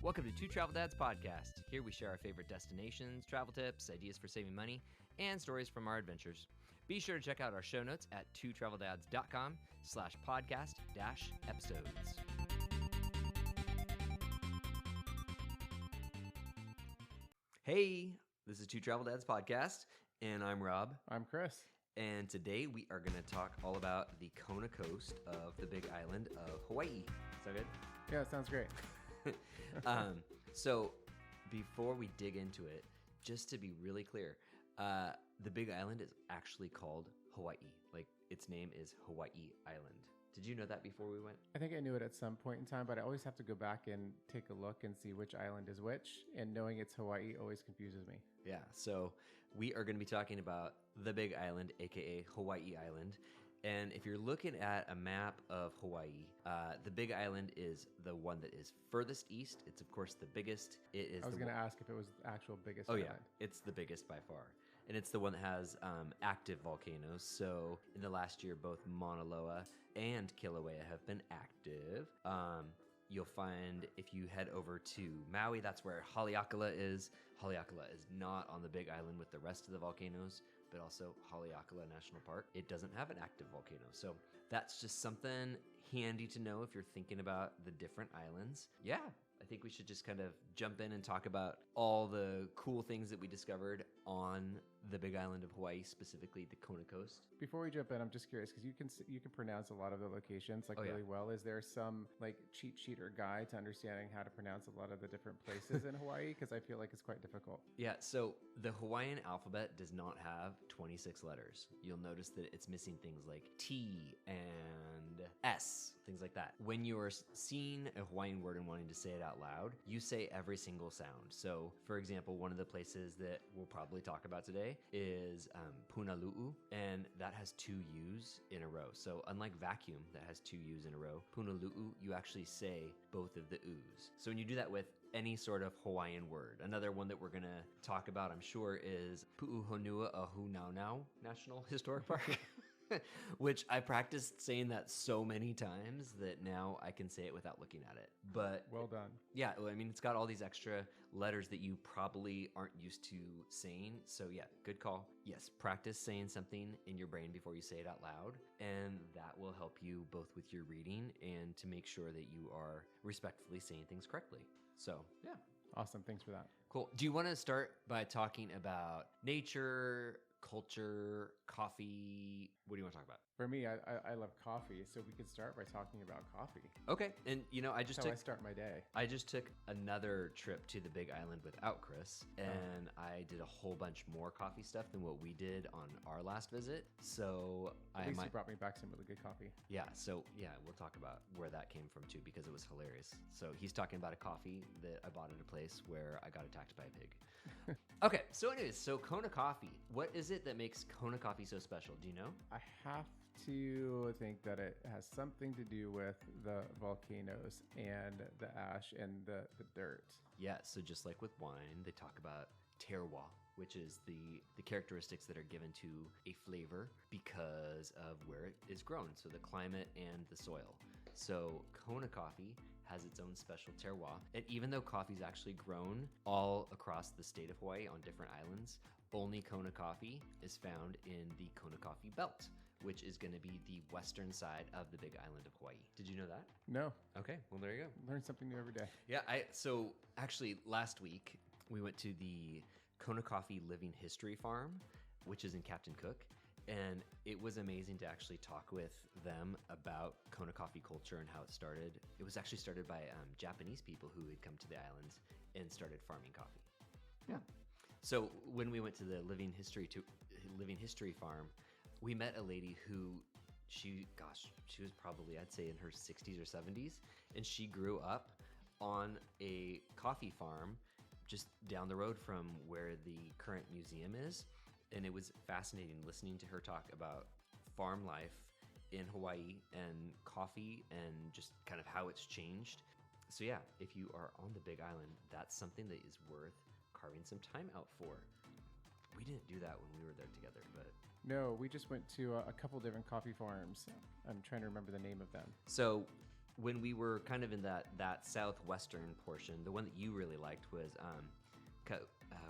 Welcome to Two Travel Dads Podcast. Here we share our favorite destinations, travel tips, ideas for saving money, and stories from our adventures. Be sure to check out our show notes at twotraveldads.com/podcast-episodes. Hey, this is Two Travel Dads Podcast, and I'm Rob. I'm Chris. And today we are going to talk all about the Kona Coast of the Big Island of Hawaii. Sound good? Yeah, it sounds great. So before we dig into it, just to be really clear, the Big Island is actually called Hawaii. Like, its name is Hawaii Island. Did you know that before we went? I think I knew it at some point in time, but I always have to go back and take a look and see which island is which. And knowing it's Hawaii always confuses me. Yeah, so we are going to be talking about the Big Island, aka Hawaii Island. And if you're looking at a map of Hawaii, the Big Island is the one that is furthest east. It's, of course, the biggest. It is. I was going to ask if it was the actual biggest island. island. Yeah, it's the biggest by far. And it's the one that has active volcanoes. So in the last year, both Mauna Loa and Kilauea have been active. You'll find if you head over to Maui, that's where Haleakala is. Haleakala is not on the Big Island with the rest of the volcanoes, but also Haleakala National Park. It doesn't have an active volcano. So that's just something handy to know if you're thinking about the different islands. Yeah, I think we should just kind of jump in and talk about all the cool things that we discovered on the Big Island of Hawaii, specifically the Kona Coast. Before we jump in, I'm just curious because you can pronounce a lot of the locations really well. Is there some like cheat sheet or guide to understanding how to pronounce a lot of the different places in Hawaii? Because I feel like it's quite difficult. Yeah, so the Hawaiian alphabet does not have 26 letters. You'll notice that it's missing things like T and S, things like that. When you're seeing a Hawaiian word and wanting to say it out loud, you say every single sound. So, for example, one of the places that we'll probably talk about today is Punalu'u, and that has two U's in a row. So unlike vacuum that has two U's in a row, Punalu'u, you actually say both of the U's. So when you do that with any sort of Hawaiian word, another one that we're going to talk about, I'm sure, is Pu'uhonua Ahunaunau National Historic Park. Which I practiced saying that so many times that now I can say it without looking at it. But well done. Yeah, I mean, it's got all these extra letters that you probably aren't used to saying. So yeah, good call. Yes, practice saying something in your brain before you say it out loud. And that will help you both with your reading and to make sure that you are respectfully saying things correctly. So yeah. Awesome. Thanks for that. Cool. Do you want to start by talking about nature, culture, coffee? What do you want to talk about? For me, I love coffee, so we could start by talking about coffee. Okay, and I start my day. I just took another trip to the Big Island without Chris, and I did a whole bunch more coffee stuff than what we did on our last visit. So At least you brought me back some really good coffee. Yeah, so yeah, we'll talk about where that came from too, because it was hilarious. So he's talking about a coffee that I bought at a place where I got attacked by a pig. Okay, so anyways, so Kona Coffee. What is it that makes Kona Coffee so special? Do you know? I have to think that it has something to do with the volcanoes and the ash and the dirt. Yeah, so just like with wine, they talk about terroir, which is the characteristics that are given to a flavor because of where it is grown, so the climate and the soil. So Kona Coffee has its own special terroir, and even though coffee is actually grown all across the state of Hawaii on different islands, only Kona Coffee is found in the Kona Coffee Belt, which is going to be the western side of the Big Island of Hawaii. Did you know that? No. Okay, well there you go. Learn something new every day. Yeah, so actually last week we went to the Kona Coffee Living History Farm, which is in Captain Cook. And it was amazing to actually talk with them about Kona coffee culture and how it started. It was actually started by Japanese people who had come to the islands and started farming coffee. Yeah. So when we went to the Living History Farm, we met a lady who she was probably, I'd say, in her 60s or 70s, and she grew up on a coffee farm just down the road from where the current museum is. And it was fascinating listening to her talk about farm life in Hawaii and coffee and just kind of how it's changed. So yeah, if you are on the Big Island, that's something that is worth carving some time out for. We didn't do that when we were there together, but... No, we just went to a couple different coffee farms. I'm trying to remember the name of them. So when we were kind of in that southwestern portion, the one that you really liked was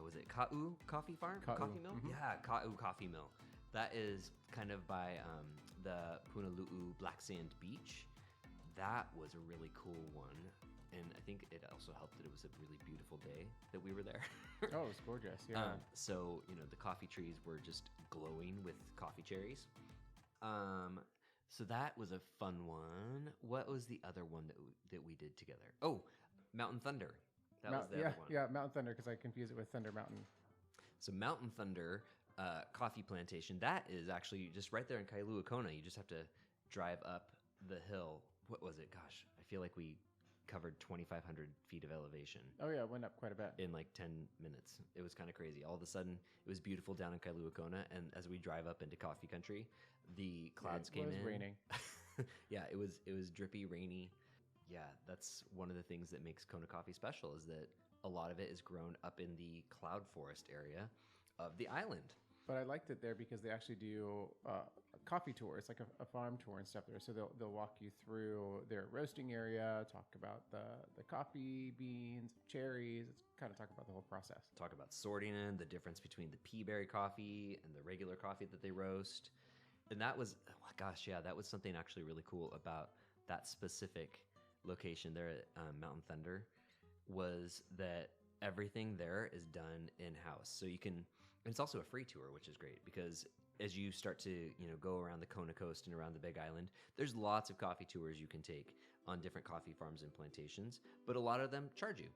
was it Ka'u Coffee Farm? Ka'u. Coffee Mill? Mm-hmm. Yeah, Ka'u Coffee Mill. That is kind of by the Punalu'u Black Sand Beach. That was a really cool one. And I think it also helped that it was a really beautiful day that we were there. Oh, it was gorgeous. Yeah. So, the coffee trees were just glowing with coffee cherries. So that was a fun one. What was the other one that we did together? Oh, Mountain Thunder. That was the other one. Yeah, Mountain Thunder, because I confuse it with Thunder Mountain. So Mountain Thunder coffee plantation, that is actually just right there in Kailua Kona. You just have to drive up the hill. What was it? Gosh, I feel like we covered 2,500 feet of elevation. Oh yeah, it went up quite a bit. In like 10 minutes. It was kind of crazy. All of a sudden, it was beautiful down in Kailua Kona, and as we drive up into coffee country, the clouds came in. It was raining. Yeah, it was drippy, rainy. Yeah, that's one of the things that makes Kona Coffee special, is that a lot of it is grown up in the cloud forest area of the island. But I liked it there because they actually do coffee tours, like a farm tour and stuff there. So they'll walk you through their roasting area, talk about the coffee beans, cherries, kind of talk about the whole process. Talk about sorting in, the difference between the pea berry coffee and the regular coffee that they roast. And that was, oh gosh, yeah, that was something actually really cool about that specific location there at Mountain Thunder, was that everything there is done in-house. So you can, and it's also a free tour, which is great, because as you start to go around the Kona Coast and around the Big Island, there's lots of coffee tours you can take on different coffee farms and plantations, but a lot of them charge you,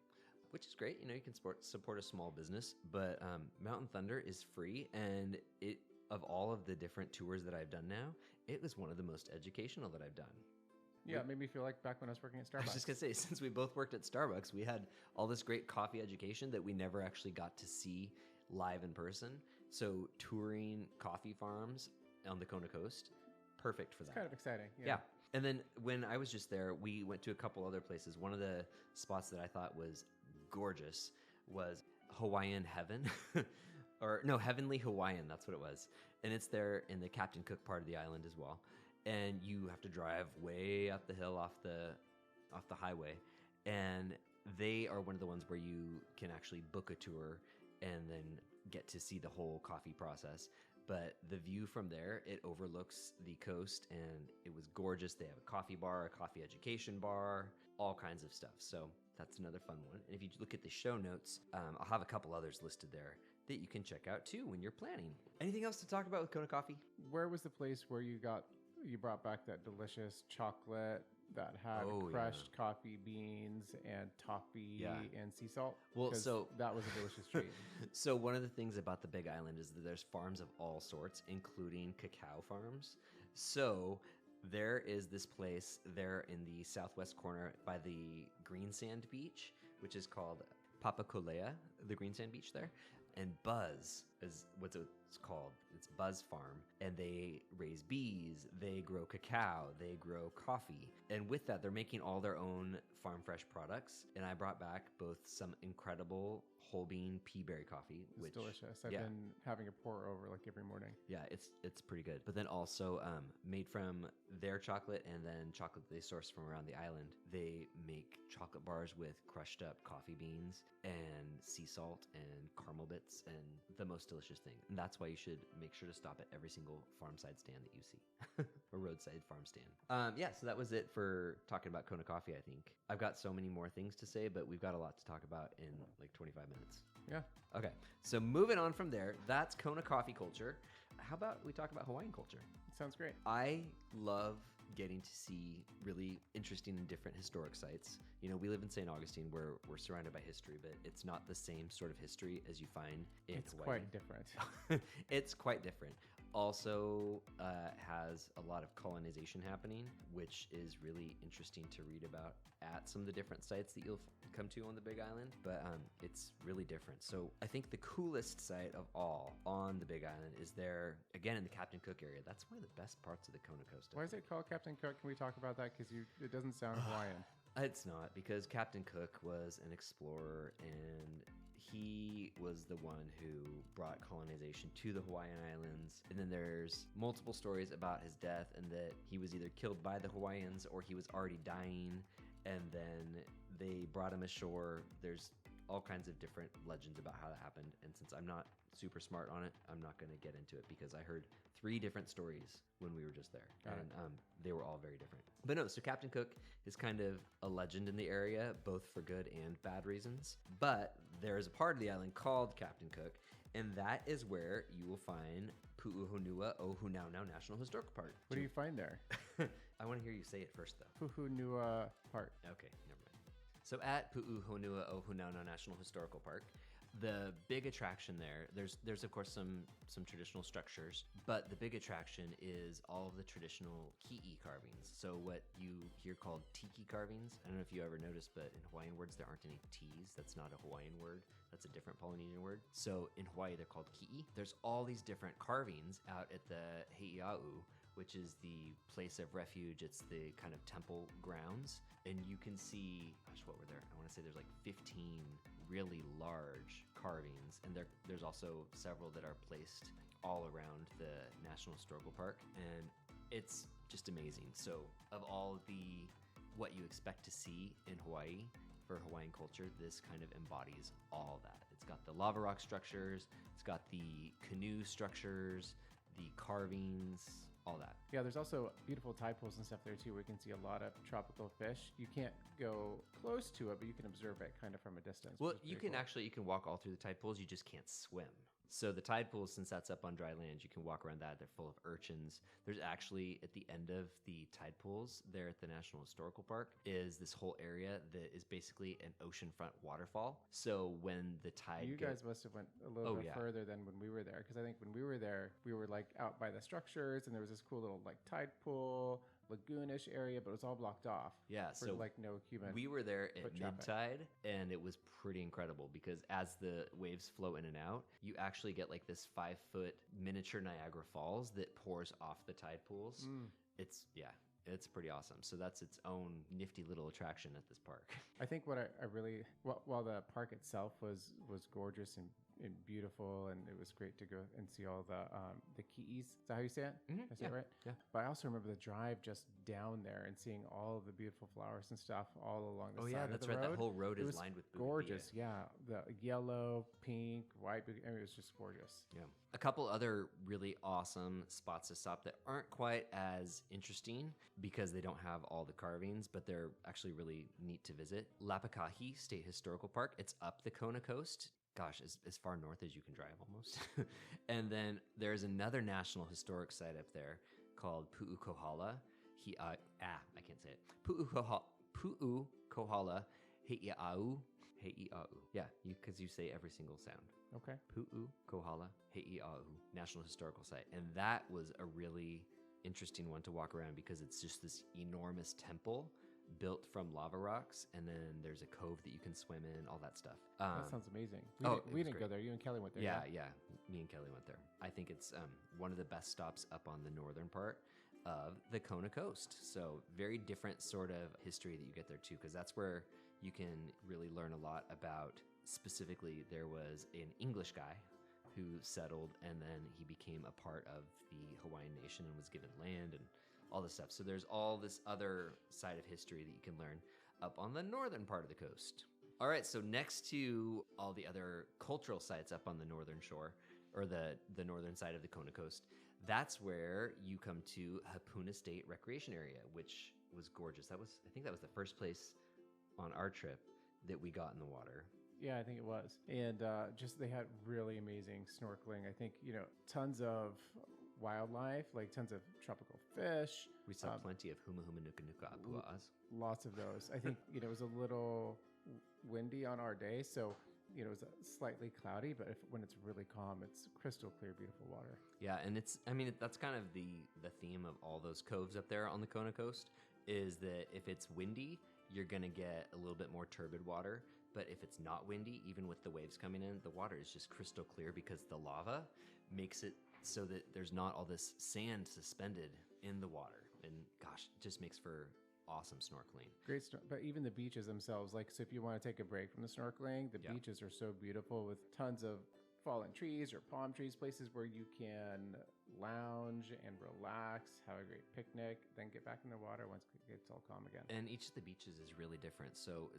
which is great. You can support a small business, but Mountain Thunder is free, and of all of the different tours that I've done now, it was one of the most educational that I've done. Yeah, it made me feel like back when I was working at Starbucks. I was just going to say, since we both worked at Starbucks, we had all this great coffee education that we never actually got to see live in person. So touring coffee farms on the Kona Coast, perfect for that. It's kind of exciting. Yeah. And then when I was just there, we went to a couple other places. One of the spots that I thought was gorgeous was Hawaiian Heaven. Or no, Heavenly Hawaiian, that's what it was. And it's there in the Captain Cook part of the island as well. And you have to drive way up the hill off the highway. And they are one of the ones where you can actually book a tour and then get to see the whole coffee process. But the view from there, it overlooks the coast, and it was gorgeous. They have a coffee bar, a coffee education bar, all kinds of stuff. So that's another fun one. And if you look at the show notes, I'll have a couple others listed there that you can check out too when you're planning. Anything else to talk about with Kona Coffee? Where was the place where you brought back that delicious chocolate that had crushed coffee beans and toffee and sea salt? Well, so that was a delicious treat. So one of the things about the Big Island is that there's farms of all sorts, including cacao farms. So there is this place there in the southwest corner by the green sand beach, which is called Papakolea, the green sand beach there. And Buzz is what it's called. It's Buzz Farm. And they raise bees, they grow cacao, they grow coffee. And with that, they're making all their own farm fresh products. And I brought back both some incredible whole bean pea berry coffee. It's delicious. I've been having a pour over like every morning. Yeah, it's pretty good. But then also made from their chocolate and then chocolate they source from around the island. They make chocolate bars with crushed up coffee beans and sea salt and caramel bits and the most delicious thing. And that's why you should make sure to stop at every single farmside stand that you see. Or roadside farm stand. So that was it for talking about Kona Coffee, I think. I've got so many more things to say, but we've got a lot to talk about in like 25 minutes. Yeah. Okay, so moving on from there, that's Kona Coffee culture. How about we talk about Hawaiian culture? Sounds great. I love getting to see really interesting and different historic sites. We live in St. Augustine where we're surrounded by history, but it's not the same sort of history as you find in Hawaii. It's quite different. It's quite different. Also has a lot of colonization happening, which is really interesting to read about at some of the different sites that you'll come to on the Big Island, but it's really different. So I think the coolest site of all on the Big Island is there, again, in the Captain Cook area. That's one of the best parts of the Kona Coast. Why is it called Captain Cook? Can we talk about that? Because it doesn't sound Hawaiian. It's not, because Captain Cook was an explorer, and he was the one who brought colonization to the Hawaiian Islands. And then there's multiple stories about his death and that he was either killed by the Hawaiians or he was already dying. And then they brought him ashore. There's all kinds of different legends about how that happened. And since I'm not super smart on it, I'm not going to get into it because I heard 3 different stories when we were just there. And they were all very different. But no, so Captain Cook is kind of a legend in the area, both for good and bad reasons. But there is a part of the island called Captain Cook, and that is where you will find Pu'uhonua Ohunaunau National Historical Park. What do you find there? I want to hear you say it first, though. Pu'uhonua Park. Okay, never mind. So at Pu'uhonua Ohunaunau National Historical Park, the big attraction there's of course some traditional structures, but the big attraction is all of the traditional ki'i carvings. So what you hear called tiki carvings, I don't know if you ever noticed, but in Hawaiian words there aren't any T's. That's not a Hawaiian word. That's a different Polynesian word. So in Hawaii they're called ki'i. There's all these different carvings out at the Heiau, which is the place of refuge. It's the kind of temple grounds. And you can see, gosh, what were there? I want to say there's like 15 really large carvings. And there's also several that are placed all around the National Historical Park. And it's just amazing. So of all what you expect to see in Hawaii for Hawaiian culture, this kind of embodies all that. It's got the lava rock structures, it's got the canoe structures, the carvings, all that. Yeah, there's also beautiful tide pools and stuff there too, where you can see a lot of tropical fish. You can't go close to it, but you can observe it kind of from a distance. Well, you can walk all through the tide pools, you just can't swim. So the tide pools, since that's up on dry land, you can walk around that. They're full of urchins. There's actually, at the end of the tide pools there at the National Historical Park, is this whole area that is basically an oceanfront waterfall. So when the tide... You guys must have went a little bit further than when we were there, because I think when we were there, we were like out by the structures, and there was this cool little like tide pool, lagoonish area, but it was all blocked off. Yeah, for so like no human. We were there at traffic. mid-tide, and it was pretty incredible because as the waves flow in and out, you actually get like this 5-foot miniature Niagara Falls that pours off the tide pools. It's pretty awesome. So that's its own nifty little attraction at this park. I think what I really, while the park itself was gorgeous and beautiful, and it was great to go and see all the ki'is. Is that how you say it? Mm-hmm. I say it right? Yeah. But I also remember the drive just down there and seeing all the beautiful flowers and stuff all along the side of the road. Oh yeah, that's right. That whole road is lined with bougainvillea. Gorgeous. Yeah, the yellow, pink, white. I mean, it was just gorgeous. Yeah. A couple other really awesome spots to stop that aren't quite as interesting because they don't have all the carvings, but they're actually really neat to visit. Lapakahi State Historical Park. It's up the Kona Coast. Gosh, as far north as you can drive almost. And then there's another National Historic Site up there called Pu'ukohala. I can't say it. Pu'ukohala Heiau. Yeah, because you say every single sound. Okay. Pu'ukohala Heiau National Historical Site. And that was a really interesting one to walk around because it's just this enormous temple built from lava rocks, and then there's a cove that you can swim in, all that stuff. That sounds amazing. We didn't go there. You and Kelly went there. Yeah. Me and Kelly went there. I think it's one of the best stops up on the northern part of the Kona Coast. So very different sort of history that you get there too, because that's where you can really learn a lot about. Specifically, there was an English guy who settled, and then he became a part of the Hawaiian nation and was given land and all this stuff. So there's all this other side of history that you can learn up on the northern part of the coast. All right, so next to all the other cultural sites up on the northern shore, or the northern side of the Kona Coast, that's where you come to Hapuna State Recreation Area, which was gorgeous. I think that was the first place on our trip that we got in the water. Yeah, I think it was. And just they had really amazing snorkeling. I think, tons of wildlife, like tons of tropical fish. We saw plenty of huma huma nuka nuka apua'as. Lots of those. I think, it was a little windy on our day, so, it was slightly cloudy, but when it's really calm, it's crystal clear, beautiful water. Yeah, and that's kind of the theme of all those coves up there on the Kona Coast, is that if it's windy, you're going to get a little bit more turbid water. But if it's not windy, even with the waves coming in, the water is just crystal clear because the lava makes it so that there's not all this sand suspended in the water. And gosh, it just makes for awesome snorkeling. Great, but even the beaches themselves, like, so if you want to take a break from the snorkeling, the Yeah. beaches are so beautiful with tons of fallen trees or palm trees, places where you can lounge and relax, have a great picnic, then get back in the water once it gets all calm again. And each of the beaches is really different. So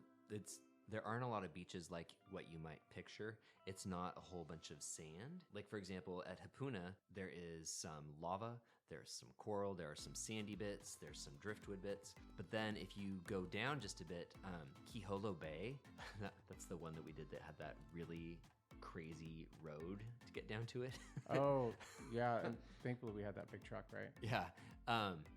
there aren't a lot of beaches like what you might picture. It's not a whole bunch of sand. Like, for example, at Hapuna, there is some lava, there's some coral, there are some sandy bits, there's some driftwood bits. But then if you go down just a bit, Kiholo Bay, that's the one that we did that had that really crazy road to get down to it. Oh, yeah. And thankfully, we had that big truck, right? Yeah.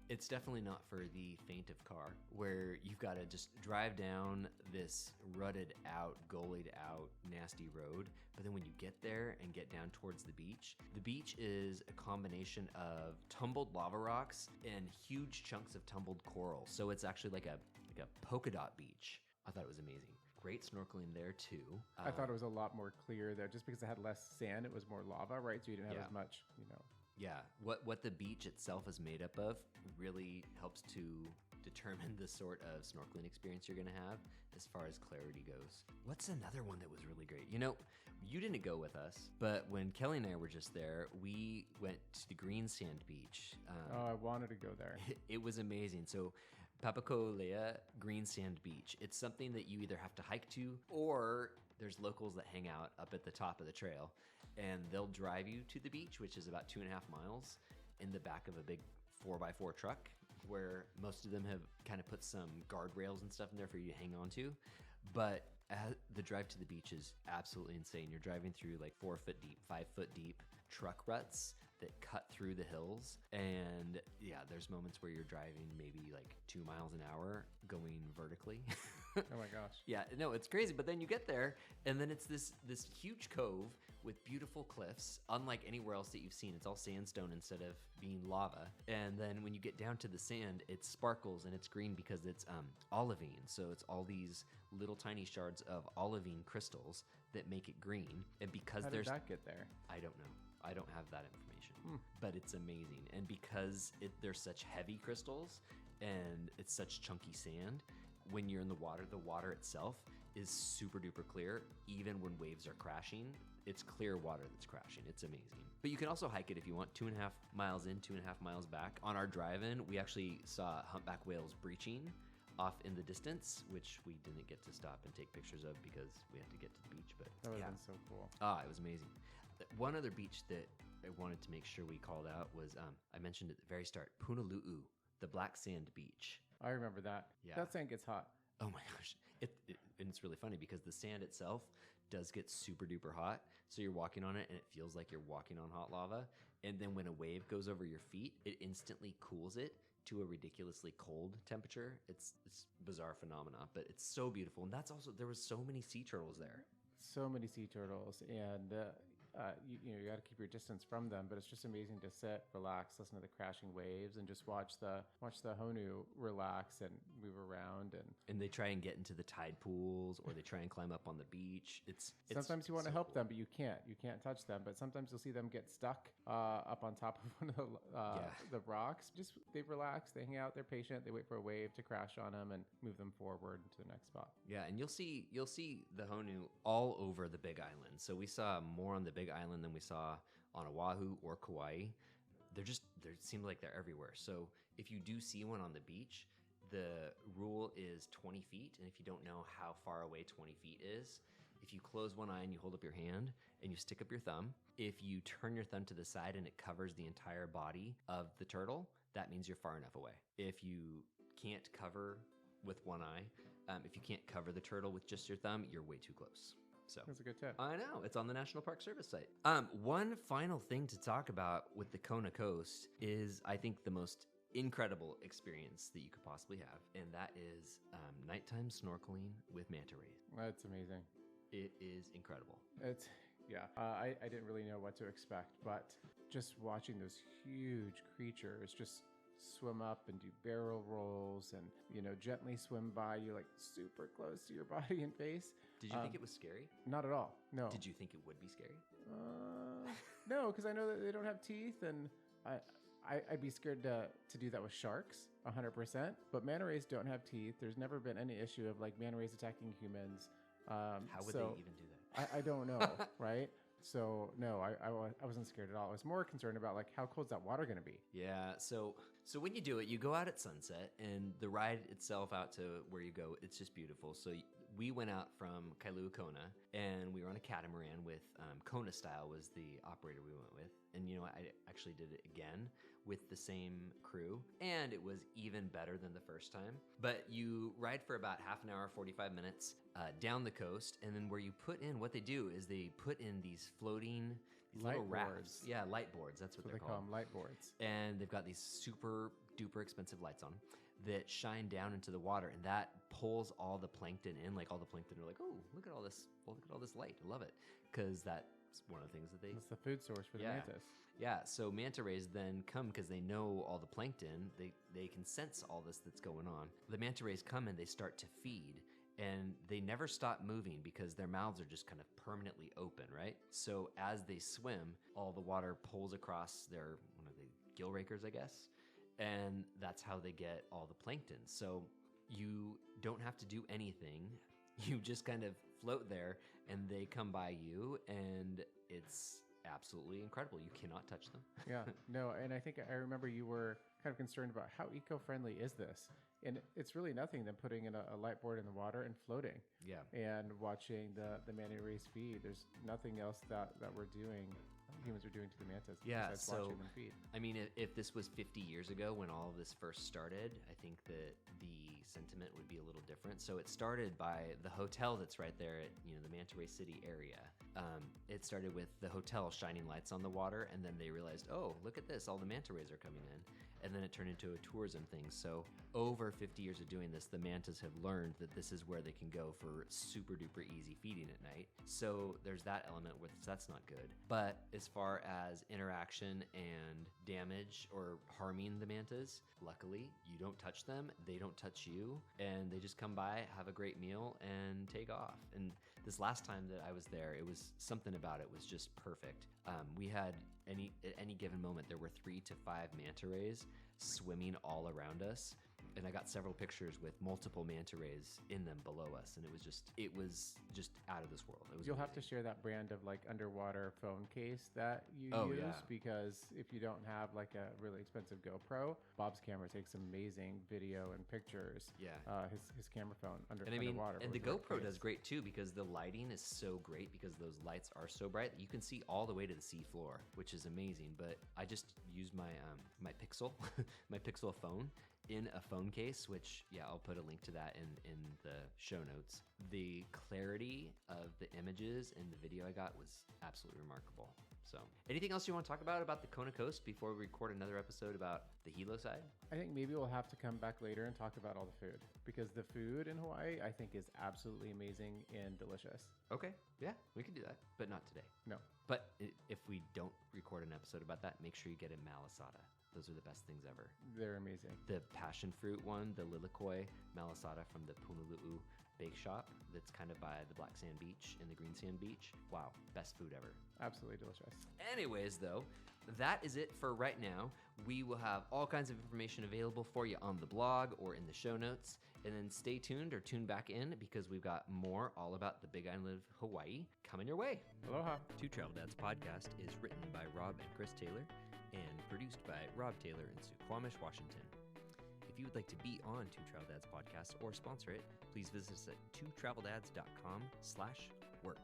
It's definitely not for the faint of car, where you've got to just drive down this rutted out, gullied out, nasty road. But then when you get there and get down towards the beach is a combination of tumbled lava rocks and huge chunks of tumbled coral. So it's actually like a polka dot beach. I thought it was amazing. Great snorkeling there too. I thought it was a lot more clear there, just because it had less sand. It was more lava, right? So you didn't have as much, Yeah, what the beach itself is made up of really helps to determine the sort of snorkeling experience you're going to have as far as clarity goes. What's another one that was really great? You didn't go with us, but when Kelly and I were just there, we went to the green sand beach. I wanted to go there. It was amazing. So Papakolea Green Sand Beach. It's something that you either have to hike to, or there's locals that hang out up at the top of the trail, and they'll drive you to the beach, which is about 2.5 miles, in the back of a big 4x4 truck, where most of them have kind of put some guardrails and stuff in there for you to hang on to. But the drive to the beach is absolutely insane. You're driving through like 4 foot deep, 5 foot deep truck ruts that cut through the hills. And yeah, there's moments where you're driving maybe like 2 miles an hour going vertically. Oh my gosh. Yeah, no, it's crazy. But then you get there, and then it's this huge cove with beautiful cliffs, unlike anywhere else that you've seen. It's all sandstone instead of being lava. And then when you get down to the sand, it sparkles and it's green because it's olivine. So it's all these little tiny shards of olivine crystals that make it green. And because How did that get there? I don't know. I don't have that information, but it's amazing. And because they're such heavy crystals and it's such chunky sand, when you're in the water itself is super duper clear. Even when waves are crashing, it's clear water that's crashing. It's amazing. But you can also hike it if you want, 2.5 miles in, 2.5 miles back. On our drive-in, we actually saw humpback whales breaching off in the distance, which we didn't get to stop and take pictures of because we had to get to the beach. But That would have been so cool. it was amazing. One other beach that I wanted to make sure we called out was, I mentioned at the very start, Punalu'u, the black sand beach. I remember that. Yeah. That sand gets hot. Oh my gosh. And it's really funny because the sand itself does get super duper hot. So you're walking on it and it feels like you're walking on hot lava. And then when a wave goes over your feet, it instantly cools it to a ridiculously cold temperature. It's bizarre phenomena, but it's so beautiful. And that's also, there was so many sea turtles there. So many sea turtles, and you got to keep your distance from them, but it's just amazing to sit, relax, listen to the crashing waves, and just watch the honu relax and move around. And they try and get into the tide pools, or they try and climb up on the beach. It's sometimes you want to so help cool. them, but you can't touch them. But sometimes you'll see them get stuck up on top of one of the rocks. Just they relax, they hang out, they're patient, they wait for a wave to crash on them and move them forward to the next spot. Yeah, and you'll see the honu all over the Big Island. So we saw more on the Big Island than we saw on Oahu or Kauai. They seem like they're everywhere. So if you do see one on the beach, the rule is 20 feet. And if you don't know how far away 20 feet is, if you close one eye and you hold up your hand and you stick up your thumb, if you turn your thumb to the side and it covers the entire body of the turtle, that means you're far enough away. If you can't cover with one eye, if you can't cover the turtle with just your thumb, you're way too close. So That's a good tip. I know, it's on the National Park Service site. One final thing to talk about with the Kona Coast is, I think, the most incredible experience that you could possibly have, and that is nighttime snorkeling with manta rays. That's amazing. It is incredible. I didn't really know what to expect, but just watching those huge creatures just swim up and do barrel rolls and gently swim by you, like super close to your body and face. Did you think it was scary? Not at all. No. Did you think it would be scary? No, because I know that they don't have teeth, and I'd be scared to do that with sharks 100%, but manta rays don't have teeth. There's never been any issue of like manta rays attacking humans. How would they even do that? I don't know, right? So no, I wasn't scared at all. I was more concerned about like how cold's that water going to be? Yeah. So when you do it, you go out at sunset, and the ride itself out to where you go, it's just beautiful. So we went out from Kailua Kona, and we were on a catamaran with Kona Style was the operator we went with. And you know, I actually did it again with the same crew, and it was even better than the first time. But you ride for about half an hour, 45 minutes down the coast, and then where you put in, what they do is they put in these floating little rafts. Yeah, light boards. That's what they're call called. them, light boards. And they've got these super duper expensive lights on that shine down into the water, and that pulls all the plankton in. Like all the plankton are like, oh, look at all this! Well, look at all this light. I love it, because that's one of the things that they. It's the food source for the mantis. Yeah, so manta rays then come because they know all the plankton. They can sense all this that's going on. The manta rays come and they start to feed, and they never stop moving because their mouths are just kind of permanently open, right? So as they swim, all the water pulls across their one of the gill rakers, I guess, and that's how they get all the plankton. So you don't have to do anything. You just kind of float there, and they come by you, and it's absolutely incredible. You cannot touch them. Yeah, no, and I think I remember you were kind of concerned about how eco-friendly is this? And it's really nothing than putting in a light board in the water and floating. Yeah. And watching the manta rays feed. There's nothing else that we're doing, humans are doing to the mantis besides watching them feed. I mean, if this was 50 years ago when all of this first started, I think that the sentiment would be a little different. So it started by the hotel that's right there at, you know, the Manta Ray City area. It started with the hotel shining lights on the water, and then they realized, oh, look at this, all the manta rays are coming in. And then it turned into a tourism thing. So over 50 years of doing this, the mantas have learned that this is where they can go for super duper easy feeding at night. So there's that element with that's not good. But as far as interaction and damage or harming the mantas, luckily you don't touch them, they don't touch you, and they just come by, have a great meal, and take off. And this last time that I was there, it was something about it was just perfect. We had at any given moment, there were 3 to 5 manta rays swimming all around us. And I got several pictures with multiple manta rays in them below us, and it was just out of this world. It was You'll amazing. have to share that brand of like underwater phone case that you use, because if you don't have like a really expensive GoPro, Bob's camera takes amazing video and pictures. Yeah. His camera phone And I mean, underwater. and the with GoPro case. does great too, because the lighting is so great, because those lights are so bright that you can see all the way to the sea floor, which is amazing. But I just use my my Pixel, my Pixel phone in a phone case, which I'll put a link to that in the show notes. The clarity of the images and the video I got was absolutely remarkable. So, anything else you want to talk about the Kona Coast before we record another episode about the Hilo side? I think maybe we'll have to come back later and talk about all the food, because the food in Hawaii I think is absolutely amazing and delicious. Okay, yeah, we can do that, but not today. No. But if we don't record an episode about that, make sure you get a malasada. Those are the best things ever. They're amazing. The passion fruit one, the lilikoi malasada from the Punulu'u Bake Shop, that's kind of by the Black Sand Beach and the Green Sand Beach. Wow, best food ever. Absolutely delicious. Anyways, though, that is it for right now. We will have all kinds of information available for you on the blog or in the show notes. And then stay tuned or tune back in, because we've got more all about the Big Island of Hawaii coming your way. Aloha. Two Travel Dads podcast is written by Rob and Chris Taylor and produced by Rob Taylor in Suquamish, Washington. If you would like to be on Two Travel Dads podcast or sponsor it, please visit us at twotraveldads.com/work.